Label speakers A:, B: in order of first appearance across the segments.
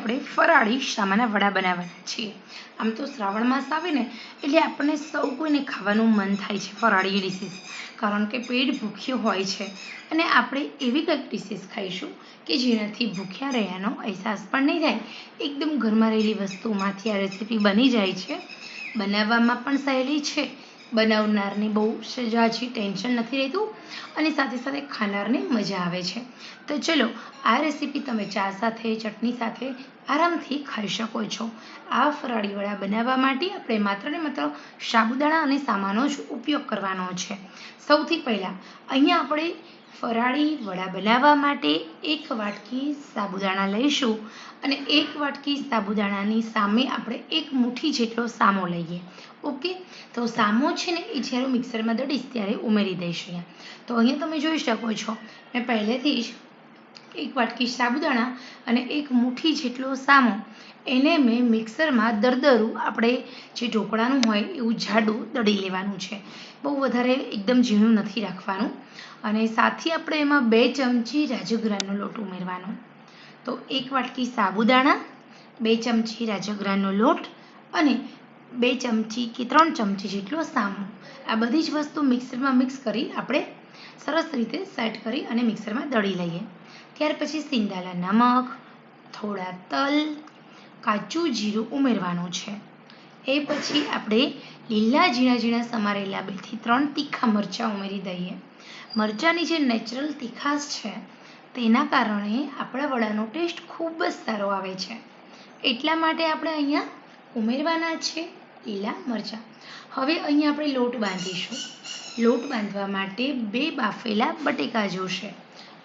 A: આપણે ફરાળી શામાના વડા બનાવવાના છીએ। આમ તો શ્રાવણ માસ આવે ને એટલે આપણને સૌ કોઈને ખાવાનું મન થાય છે ફરાળી ડિશિસ, કારણ કે પેટ ભૂખ્યું હોય છે અને આપણે એવી કંઈક ડિશિસ ખાઈશું કે જેનાથી ભૂખ્યા રહ્યાનો અહેસાસ પણ નહીં થાય। એકદમ ઘરમાં રહેલી વસ્તુમાંથી આ રેસીપી બની જાય છે, બનાવવામાં પણ સહેલી છે, બનાવનારને બહુ સજાજી ટેન્શન નથી રહેતું અને સાથે સાથે ખાનારને મજા આવે છે। તો ચલો આ રેસીપી તમે ચા સાથે ચટણી સાથે આરામથી ખાઈ શકો છો। આ ફરાળી વડા બનાવવા માટે આપણે માત્ર ને માત્ર સાબુદાણા અને સામાનો જ ઉપયોગ કરવાનો છે। સૌથી પહેલાં અહીંયા આપણે ફરાળી વડા બનાવવા માટે 1 વાટકી સાબુદાણા લઈશું અને 1 વાટકી સાબુદાણાની સામે આપણે 1 મુઠ્ઠી જેટલો સામો લઈએ। ઓકે, તો સામો છે ને એ જ્યારે મિક્સરમાં દળીશ ત્યારે ઉમેરી દઈશ અહીંયા। તો અહીંયા તમે જોઈ શકો છો મેં પહેલેથી જ 1 વાટકી સાબુદાણા અને 1 મુઠ્ઠી જેટલો સામો એને મેં મિક્સરમાં દરદરું આપણે જે ઢોકળાનું હોય એવું જાડું દળી લેવાનું છે, બહુ વધારે એકદમ ઝીણું નથી રાખવાનું। અને સાથે આપણે એમાં 2 ચમચી રાજગરાનો લોટ ઉમેરવાનો। તો 1 વાટકી સાબુદાણા, 2 ચમચી રાજગરાનો લોટ અને 2 ચમચી કે 3 ચમચી જેટલો સામો, આ બધી જ વસ્તુ મિક્સરમાં મિક્સ કરી આપણે સરસ રીતે સેટ કરી અને મિક્સરમાં દળી લઈએ। ત્યાર પછી સિંધાલા નમક, થોડા તલ, કાચું જીરું ઉમેરવાનું છે। એ પછી આપણે લીલા ઝીણા ઝીણા સમારેલા 2 થી 3 તીખા મરચાં ઉમેરી દઈએ। મરચાંની જે નેચરલ તીખાશ છે તેના કારણે આપણા વડાનો ટેસ્ટ ખૂબ જ સારો આવે છે, એટલા માટે આપણે અહીંયા ઉમેરવાના છે લીલા મરચાં। હવે અહીંયા આપણે લોટ બાંધીશું। લોટ બાંધવા માટે 2 બાફેલા બટેકા જોશે।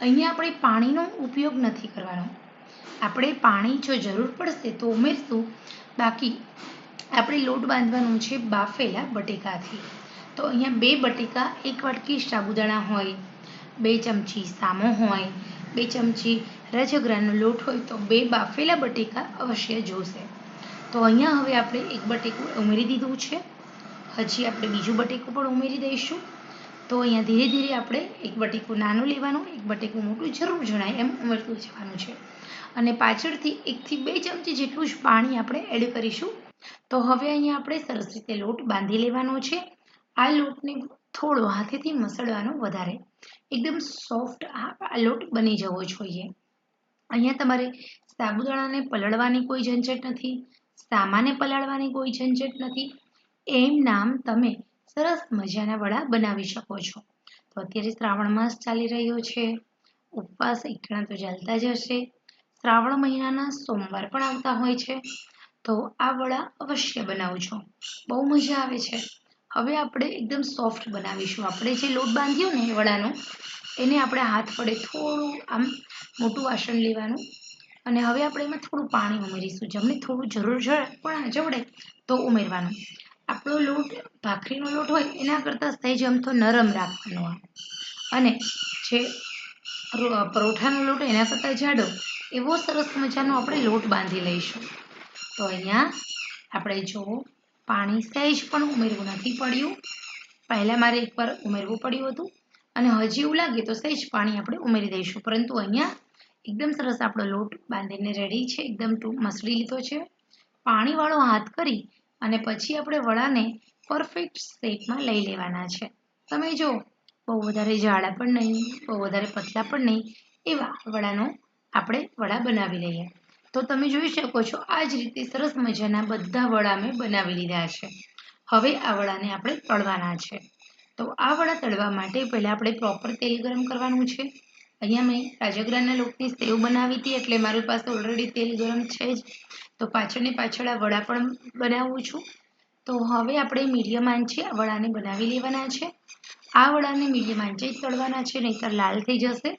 A: અહીંયા આપણે પાણીનો ઉપયોગ નથી કરવાનો, આપણે પાણી જો જરૂર પડશે તો ઉમેરશું, બાકી આપણે લોટ બાંધવાનું છે બાફેલા બટેકાથી। તો અહીંયા 2 બટેકા, 1 વાટકી સાબુદાણા હોય, 2 ચમચી સામો હોય, 2 ચમચી રાજગરાનો લોટ હોય તો 2 બાફેલા બટેકા અવશ્ય જોશે। તો અહીંયા હવે આપણે 1 બટેકું ઉમેરી દીધું છે, હજી આપણે બીજું બટેકું પણ ઉમેરી દઈશું। તો અહીંયા ધીરે ધીરે આપણે 1 બટેકું નાનું લેવાનું, 1 બટેકું મોટું જરૂર જણાય એમ ઉમેરતું જવાનું છે અને પાછળથી 1 થી 2 ચમચી જેટલું જ પાણી આપણે એડ કરીશું। તો હવે અહીંયા આપણે સરસ રીતે લોટ બાંધી લેવાનો છે। આ લોટને થોડો હાથેથી મસળવાનો વધારે, એકદમ સોફ્ટ આ લોટ બની જવો જોઈએ। અહીંયા તમારે સાબુદાણાને પલળવાની કોઈ ઝંઝટ નથી, સામાને પલાળવાની કોઈ ઝંઝટ નથી, એમ નામ તમે સરસ મજાના વડા બનાવી શકો છો। તો અત્યારે શ્રાવણ માસ ચાલી રહ્યો છે, ઉપવાસ એકઠણા તો ચાલતા જ હશે, શ્રાવણ મહિનાના સોમવાર પણ આવતા હોય છે, તો આ વડા અવશ્ય બનાવજો, બહુ મજા આવે છે। હવે આપણે એકદમ સોફ્ટ બનાવીશું। આપણે જે લોટ બાંધ્યો ને વડાનો એને આપણે હાથ વડે થોડું આમ મોટું વાસણ લેવાનું અને હવે આપણે એમાં થોડું પાણી ઉમેરીશું, જેમને થોડું જરૂર પણ જવડે તો ઉમેરવાનું। આપણો લોટ ભાખરીનો લોટ હોય એના કરતાં સહેજ અમથો નરમ રાખવાનો અને જે પરોઠાનો લોટ એના કરતાં જાડો એવો સરસ મજાનો આપણે લોટ બાંધી લઈશું। તો અહીંયા આપણે જો પાણી સહેજ પણ ઉમેરવું નથી પડ્યું, પહેલાં મારે એકવાર ઉમેરવું પડ્યું હતું અને હજી એવું લાગે તો સહેજ પાણી આપણે ઉમેરી દઈશું, પરંતુ અહીંયા એકદમ સરસ આપણો લોટ બાંધીને રેડી છે, એકદમ મસળી લીધો છે। પાણીવાળો હાથ કરી અને પછી આપણે વડાને પરફેક્ટ શેપમાં લઈ લેવાના છે। તમે જો બહુ વધારે જાડા પણ નહીં, બહુ વધારે પતલા પણ નહીં, એવા વડાનો આપણે વડા બનાવી લઈએ। તો તમે જોઈ શકો છો આ જ રીતે સરસ મજાના બધા વડા મેં બનાવી લીધા છે। હવે આ વડાને આપણે તળવાના છે। તો આ વડા તળવા માટે પહેલાં આપણે પ્રોપર તેલ ગરમ કરવાનું છે। અહીંયા મેં રાજગરાના લોટની સેવ બનાવી હતી એટલે મારી પાસે ઓલરેડી તેલ ગરમ છે જ, તો પાછળને પાછળ આ વડા પણ બનાવું છું। તો હવે આપણે મીડિયમ આંચે આ વડાને બનાવી લેવાના છે। આ વડાને મીડિયમ આંચે જ તળવાના છે, નહીંતર લાલ થઈ જશે।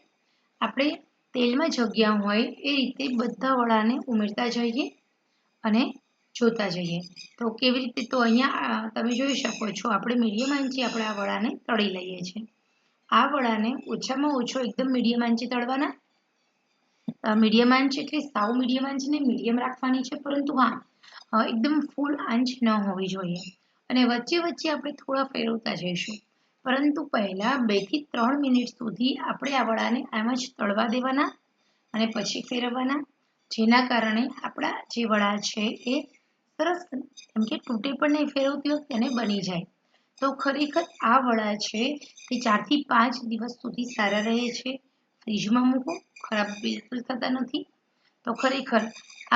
A: આપણે તેલમાં જગ્યા હોય એ રીતે બધા વડાને ઉમેરતા જઈએ અને જોતા જઈએ। તો કેવી રીતે, તો અહીંયા તમે જોઈ શકો છો આપણે મીડિયમ આંચે આપણે આ વડાને તળી લઈએ છીએ। આ વડાને ઓછામાં ઓછો એકદમ મીડિયમ આંચે તળવાના। મીડિયમ આંચ એટલે સાવ મીડિયમ આંચ નહીં, મીડિયમ રાખવાની છે, પરંતુ હા એકદમ ફૂલ આંચ ન હોવી જોઈએ અને વચ્ચે વચ્ચે આપણે થોડા ફેરવતા જઈશું, પરંતુ પહેલાં 2 થી 3 મિનિટ સુધી આપણે આ વડાને આમ જ તળવા દેવાના અને પછી ફેરવવાના। જેના કારણે આપણા જે વડા છે એ સરસ એમ કે તૂટે પણ નહીં ફેરવતી વખતે અને બની જાય. તો ખરેખર આ વડા છે તે 4 થી 5 દિવસ સુધી સારા રહે છે. ફ્રીજમાં મૂકો, ખરાબ બિલકુલ થતા નથી. તો ખરેખર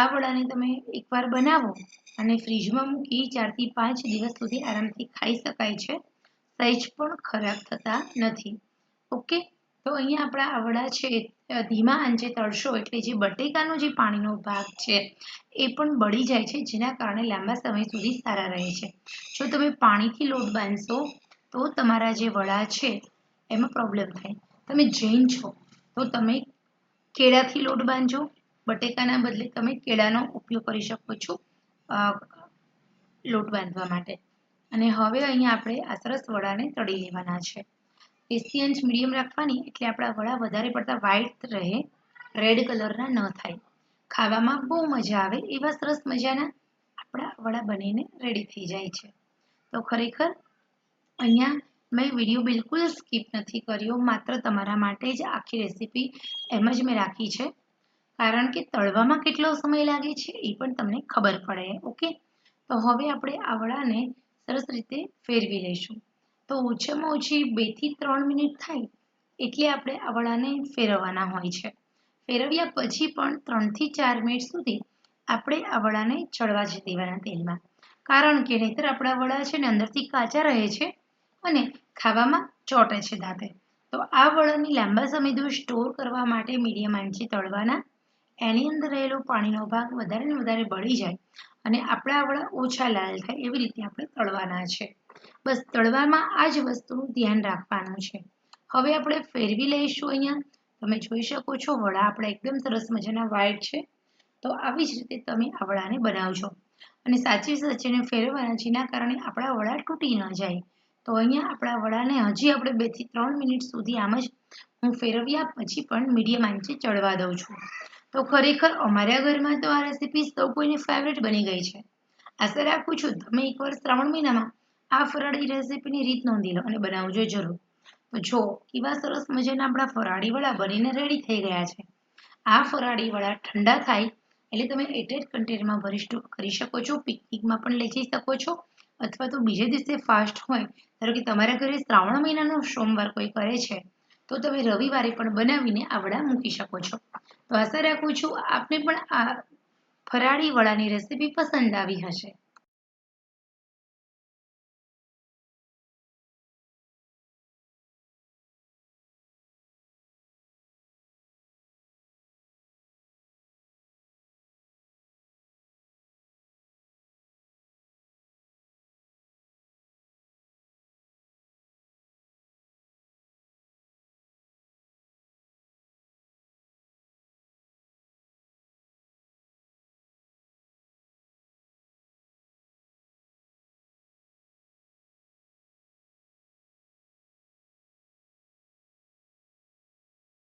A: આ વડાને તમે એકવાર બનાવો અને ફ્રીજમાં મૂકી 4 થી 5 દિવસ સુધી આરામથી ખાઈ શકાય છે. સહેજ પણ ખરાબ થતા નથી. ઓકે, તો અહીંયા આપણા આ વડા છે ધીમા આંચે તળશો એટલે જે બટેકાનો જે પાણીનો ભાગ છે એ પણ બળી જાય છે, જેના કારણે લાંબા સમય સુધી સારા રહે છે. જો તમે પાણીથી લોટ બાંધશો તો તમારા જે વડા છે એમાં પ્રોબ્લેમ થાય. તમે જૈન છો તો તમે કેળાથી લોટ બાંધજો, બટેકાના બદલે તમે કેળાનો ઉપયોગ કરી શકો છો લોટ બાંધવા માટે. અને હવે અહીંયા આપણે આ સરસ વડાને તળી લેવાના છે. ગેસની આંચ મીડિયમ રાખવાની એટલે આપણા વડા વધારે પડતા વ્હાઈટ રહે, રેડ કલરના ન થાય. ખાવામાં બહુ મજા આવે એવા સરસ મજાના આપણા વડા બનીને રેડી થઈ જાય છે. તો ખરેખર અહીંયા મેં વિડીયો બિલકુલ સ્કીપ નથી કર્યો, માત્ર તમારા માટે જ આખી રેસીપી એમ જ મેં રાખી છે, કારણ કે તળવામાં કેટલો સમય લાગે છે એ પણ તમને ખબર પડે. ઓકે, તો હવે આપણે આ વડાને સરસ રીતે ફેરવી લઈશું. તો ઓછામાં ઓછી 2 થી 3 મિનિટ થાય એટલે આપણે આ વડાને ફેરવવાના હોય છે. ફેરવ્યા પછી પણ 3 થી 4 મિનિટ સુધી આપણે આ વડાને ચડવા જ દેવાના તેલમાં, કારણ કે નહીંતર આપણા વડા છે ને અંદરથી કાચા રહે છે અને ખાવામાં ચોંટે છે દાંતે. તો આ વડાને લાંબા સમય સુધી સ્ટોર કરવા માટે મીડિયમ આંચે તળવાના. એની અંદર રહેલો પાણીનો ભાગ વધારે ને વધારે બળી જાય અને આપણા વડા ઓછા લાલ થાય એવી રીતે આપણે તળવાના છે. બસ તળવામાં આ જ વસ્તુનું ધ્યાન રાખવાનું છે. હવે આપણે ફેરવી લઈશું. અહીંયા તમે જોઈ શકો છો વડા આપણા એકદમ સરસ મજાના વ્હાઈટ છે. તો આવી જ રીતે તમે આ વડાને બનાવજો અને સાચવીને ફેરવવાના, જેના કારણે આપણા વડા તૂટી ન જાય. તો અહીંયા આપણા વડાને હજી આપણે 2 થી 3 મિનિટ સુધી આમ જ હું ફેરવ્યા પછી પણ મીડિયમ આંચે ચડવા દઉં છું. તો ખરેખર અમારા ઘરમાં તો આ રેસીપી સૌ કોઈને ફેવરેટ બની ગઈ છે. આશા રાખું છું તમે એકવાર શ્રાવણ મહિનામાં આ ફરાળી રેસીપીની રીત નોંધી લો અને બનાવજો જરૂર. તો જો કેવા સરસ મજાના આપણા ફરાળી વડા બનીને રેડી થઈ ગયા છે. આ ફરાળી વડા ઠંડા થાય એટલે તમે એટેચ કન્ટેનરમાં ભરી સ્ટોર કરી શકો છો, પિકનિકમાં પણ લઈ જઈ શકો છો, અથવા તો બીજે દિવસે ફાસ્ટ હોય, ધારો કે તમારા ઘરે શ્રાવણ મહિનાનો સોમવાર કોઈ કરે છે તો તમે રવિવારે પણ બનાવીને આ વડા મૂકી શકો છો. તો આશા રાખું છું આપને પણ આ ફરાળી વડાની રેસીપી પસંદ આવી હશે.